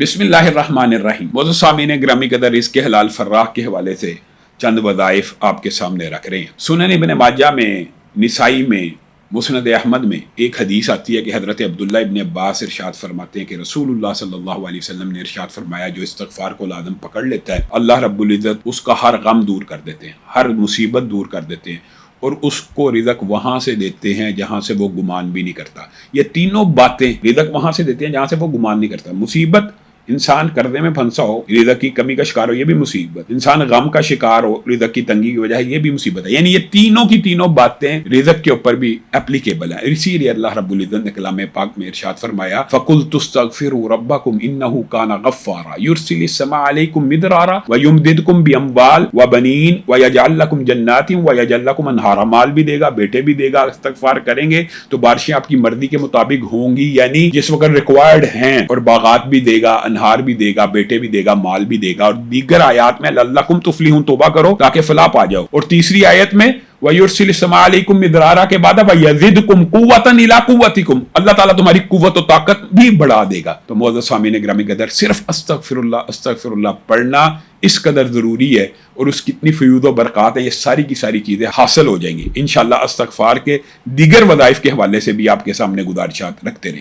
بسم اللہ الرحمن الرحیم۔ معزز سامعین گرامی قدر، اس کے حلال فراح کے حوالے سے چند وظائف آپ کے سامنے رکھ رہے ہیں۔ سنن ابن ماجہ میں، نسائی میں، مسند احمد میں ایک حدیث آتی ہے کہ حضرت عبداللہ ابن عباس ارشاد فرماتے ہیں کہ رسول اللہ صلی اللہ علیہ وسلم نے ارشاد فرمایا، جو استغفار کو لازم پکڑ لیتا ہے اللہ رب العزت اس کا ہر غم دور کر دیتے ہیں، ہر مصیبت دور کر دیتے ہیں، اور اس کو رزق وہاں سے دیتے ہیں جہاں سے وہ گمان بھی نہیں کرتا۔ یہ تینوں باتیں، رزق وہاں سے دیتے ہیں جہاں سے وہ گمان نہیں کرتا۔ مصیبت، انسان قرضے میں پھنسا ہو، رزق کی کمی کا شکار ہو، یہ بھی مصیبت۔ انسان غم کا شکار ہو، رزق کی تنگی کی وجہ ہے، یہ بھی مصیبت ہے۔ یعنی یہ تینوں کی تینوں باتیں رزق کے اوپر بھی اپلیکیبل ہیں۔ اسی لیے اللہ رب العزت نے کلام پاک میں ارشاد فرمایا، فَقُلْتُ اسْتَغْفِرُوا رَبَّكُمْ إِنَّهُ كَانَ غَفَّارًا يُرْسِلِ السَّمَاءَ عَلَيْكُمْ مِدْرَارًا وَيُمْدِدْكُمْ بِأَمْوَالٍ وَبَنِينَ وَيَجْعَلْ لَكُمْ جَنَّاتٍ وَيَجْعَلْ لَكُمْ أَنْهَارًا۔ مال بھی دے گا، بیٹے بھی دے گا۔ استغفار کریں گے تو بارشیں آپ کی مرضی کے مطابق ہوں گی، یعنی جس وقت ریکوائرڈ ہیں، اور باغات بھی دے گا، انہار بھی دے گا، بیٹے بھی دے گا، مال بھی دے گا۔ اور دیگر آیات میں لعلکم تفلحون، توبہ کرو تاکہ فلاح پا جاؤ۔ اور تیسری آیت میں وَيُرْسِلِ السَّمَاءَ عَلَيْكُمْ مِدْرَارًا کے بعد وَيَزِدْكُمْ قُوَّةً إِلَىٰ قُوَّتِكُمْ، اللہ تعالیٰ تمہاری قوت و طاقت بھی بڑھا دے گا۔ تو معزز سامعین گرامی قدر، صرف استغفر اللہ پڑھنا اس قدر ضروری ہے، اور اس کی اتنی فیوض و برکات ہیں، یہ ساری کی ساری چیزیں حاصل ہو جائیں گی انشاءاللہ۔ استغفار کے دیگر وظائف کے حوالے سے بھی آپ کے سامنے گزارشات رکھتے رہیں۔